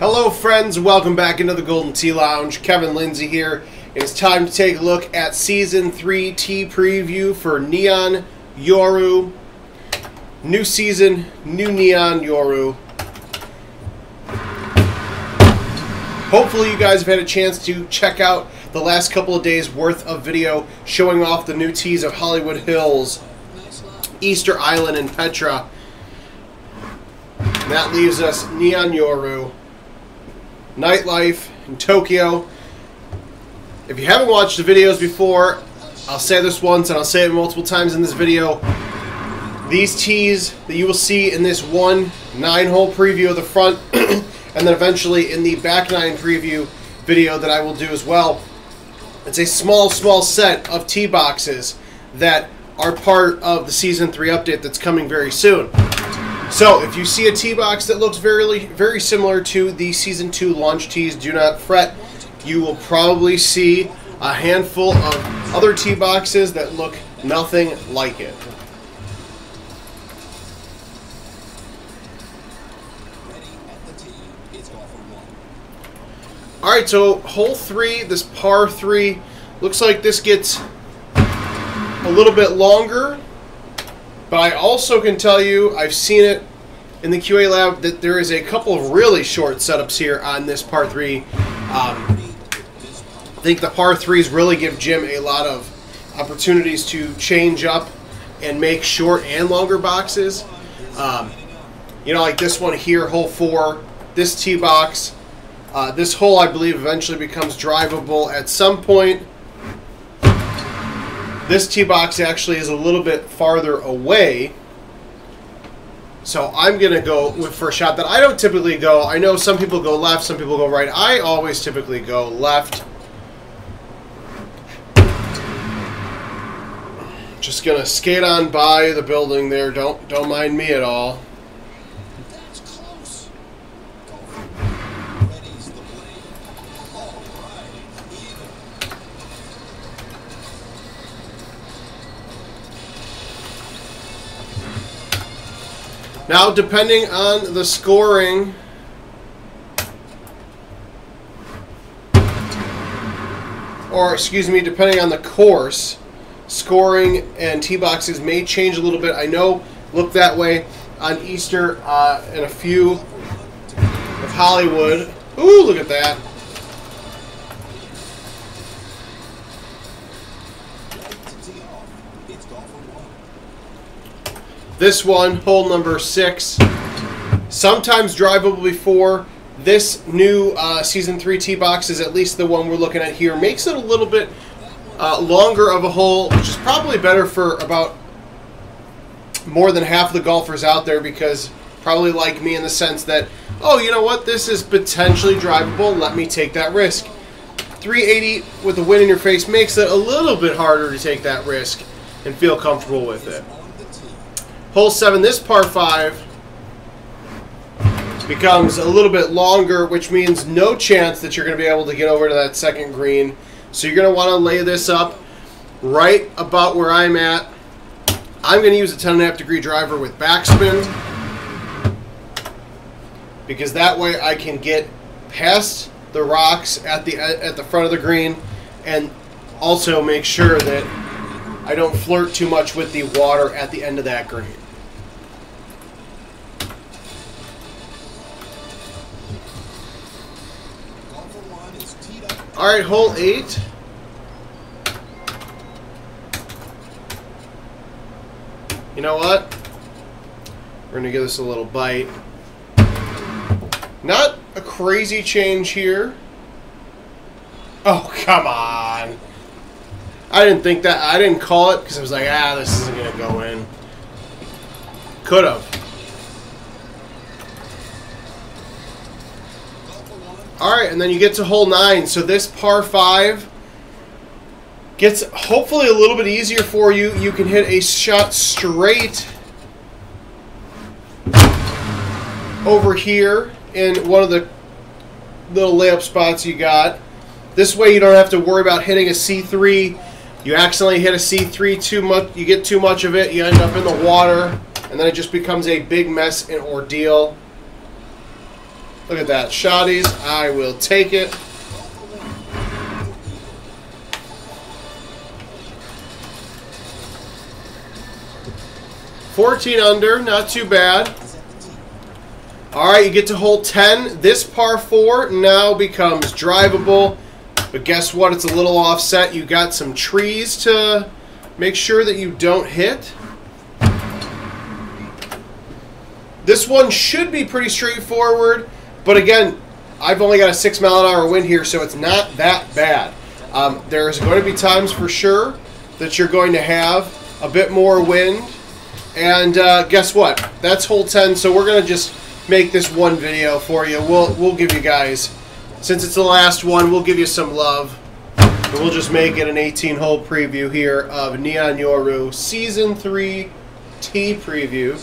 Hello friends, welcome back into the Golden Tee Lounge. Kevin Lindsay here. It is time to take a look at Season 3 tee preview for Nihon Yoru. New season, new Nihon Yoru. Hopefully you guys have had a chance to check out the last couple of days worth of video showing off the new tees of Hollywood Hills, Easter Island, and Petra. And that leaves us Nihon Yoru. Nightlife in Tokyo. If you haven't watched the videos before, I'll say this once and I'll say it multiple times in this video. These tees that you will see in this 9-hole preview of the front and then eventually in the back 9 preview video that I will do as well. It's a small set of tee boxes that are part of the Season 3 update that's coming very soon. So, if you see a tee box that looks very similar to the Season 2 launch tees, do not fret. You will probably see a handful of other tee boxes that look nothing like it. Alright, so hole 3, this par 3, looks like this gets a little bit longer. But I also can tell you, I've seen it in the QA lab, that there is a couple of really short setups here on this par 3. I think the par 3s really give Jim a lot of opportunities to change up and make short and longer boxes. You know, like this one here, hole 4, this tee box. This hole, I believe, eventually becomes drivable at some point. This tee box actually is a little bit farther away. So I'm going to go for a shot that I don't typically go. I know some people go left, some people go right. I always typically go left. Just going to skate on by the building there. Don't mind me at all. Now, depending on the scoring, or excuse me, depending on the course, scoring and tee boxes may change a little bit. I know, look that way on Easter and a few of Hollywood. Ooh, look at that. This one, hole number 6, sometimes drivable before. This new Season 3 tee box is at least the one we're looking at here. Makes it a little bit longer of a hole, which is probably better for about more than half the golfers out there, because probably like me in the sense that, oh, you know what, this is potentially drivable, let me take that risk. 380 with the wind in your face makes it a little bit harder to take that risk and feel comfortable with it. Hole 7, this par 5, becomes a little bit longer, which means no chance that you're going to be able to get over to that second green. So you're going to want to lay this up right about where I'm at. I'm going to use a 10.5 degree driver with backspin, because that way I can get past the rocks at the front of the green, and also make sure that I don't flirt too much with the water at the end of that green. Alright, hole 8. You know what? We're going to give this a little bite. Not a crazy change here. Oh, come on. I didn't think that. I didn't call it because I was like, this isn't going to go in. Could have. Alright, and then you get to hole 9. So this par 5 gets hopefully a little bit easier for you. You can hit a shot straight over here in one of the little layup spots you got. This way you don't have to worry about hitting a C3. You accidentally hit a C3 too much, you get too much of it, you end up in the water, and then it just becomes a big mess and ordeal. Look at that. Shotties. I will take it. $14 under. Not too bad. Alright, you get to hole 10. This par 4 now becomes drivable. But guess what? It's a little offset. You got some trees to make sure that you don't hit. This one should be pretty straightforward. But again, I've only got a 6 mile an hour wind here, so it's not that bad. There's going to be times for sure that you're going to have a bit more wind. And guess what? That's hole 10, so we're going to just make this one video for you. We'll give you guys, since it's the last one, we'll give you some love. And we'll just make it an 18-hole preview here of Nihon Yoru Season 3 tee preview.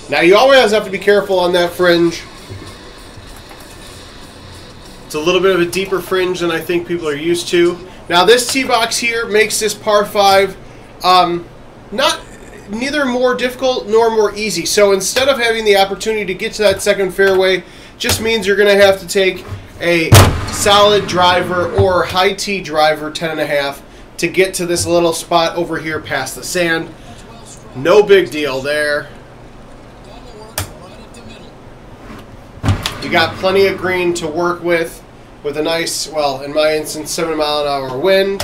Now you always have to be careful on that fringe. It's a little bit of a deeper fringe than I think people are used to. Now this tee box here makes this par 5 neither more difficult nor more easy. So instead of having the opportunity to get to that second fairway, just means you're going to have to take a solid driver or high tee driver, 10.5, to get to this little spot over here past the sand. No big deal there. You got plenty of green to work with a nice, well, in my instance, 7 mile an hour wind.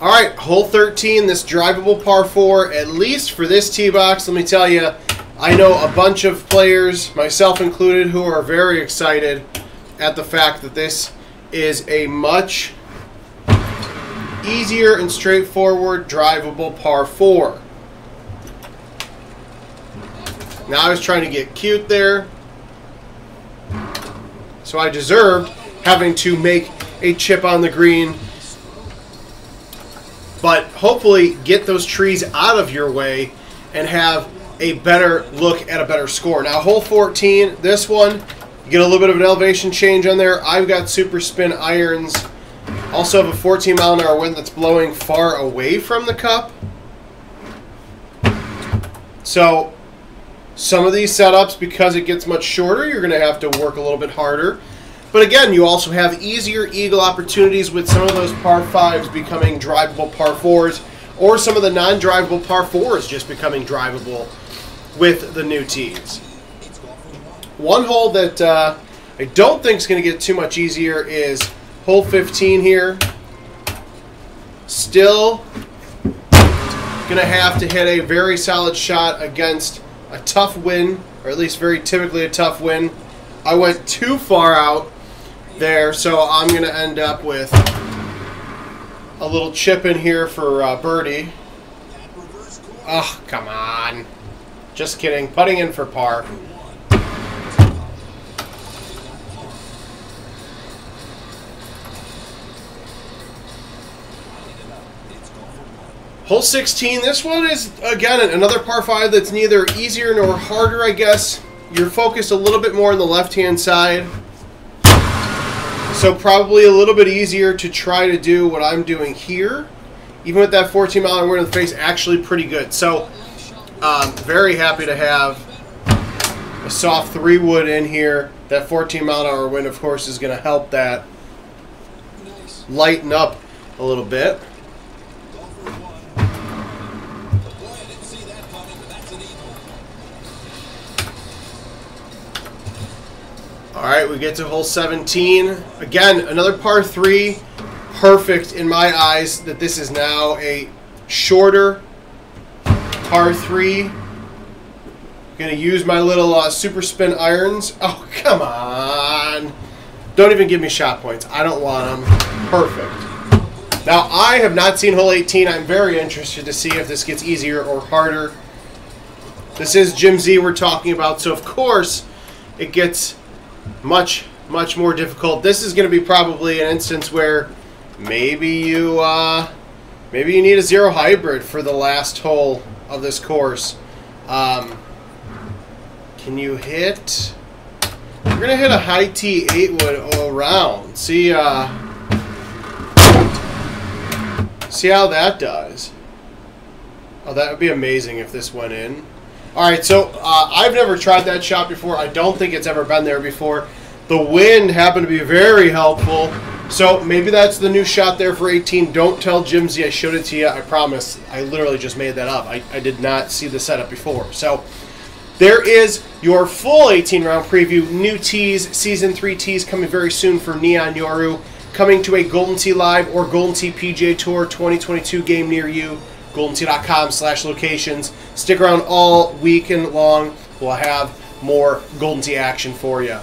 All right, hole 13, this drivable par 4, at least for this tee box. Let me tell you, I know a bunch of players, myself included, who are very excited at the fact that this is a much easier and straightforward drivable par 4. Now I was trying to get cute there, so I deserved having to make a chip on the green, but hopefully get those trees out of your way and have a better look at a better score. Now hole 14, this one, you get a little bit of an elevation change on there. I've got super spin irons. Also have a 14 mile an hour wind that's blowing far away from the cup. So some of these setups, because it gets much shorter, you're going to have to work a little bit harder. But again, you also have easier eagle opportunities with some of those par 5s becoming drivable par 4s, or some of the non-drivable par 4s just becoming drivable with the new tees. One hole that I don't think is going to get too much easier is hole 15 here. Still going to have to hit a very solid shot against a tough wind, or at least very typically a tough wind. I went too far out there, so I'm going to end up with a little chip in here for birdie. Oh, come on. Just kidding. Putting in for par. Hole 16, this one is, again, another par 5 that's neither easier nor harder, I guess. You're focused a little bit more on the left-hand side. So probably a little bit easier to try to do what I'm doing here. Even with that 14 mile an hour wind in the face, actually pretty good. So very happy to have a soft 3-wood in here. That 14 mile an hour wind, of course, is going to help that lighten up a little bit. All right, we get to hole 17. Again, another par 3. Perfect in my eyes that this is now a shorter par 3. Going to use my little super spin irons. Oh, come on. Don't even give me shot points. I don't want them. Perfect. Now, I have not seen hole 18. I'm very interested to see if this gets easier or harder. This is Jim Z we're talking about, so of course it gets much more difficult. This is going to be probably an instance where maybe you need a zero hybrid for the last hole of this course. Can you hit? We're going to hit a high T 8-wood all around. See how that does. Oh, that would be amazing if this went in. All right, so I've never tried that shot before. I don't think it's ever been there before. The wind happened to be very helpful. So maybe that's the new shot there for 18. Don't tell Jimsy I showed it to you. I promise. I literally just made that up. I did not see the setup before. So there is your full 18-round preview. New tees, Season 3 tees coming very soon for Nihon Yoru. Coming to a Golden Tee Live or Golden Tee PGA Tour 2022 game near you. GoldenTee.com/locations. Stick around all weekend long. We'll have more Golden Tee action for you.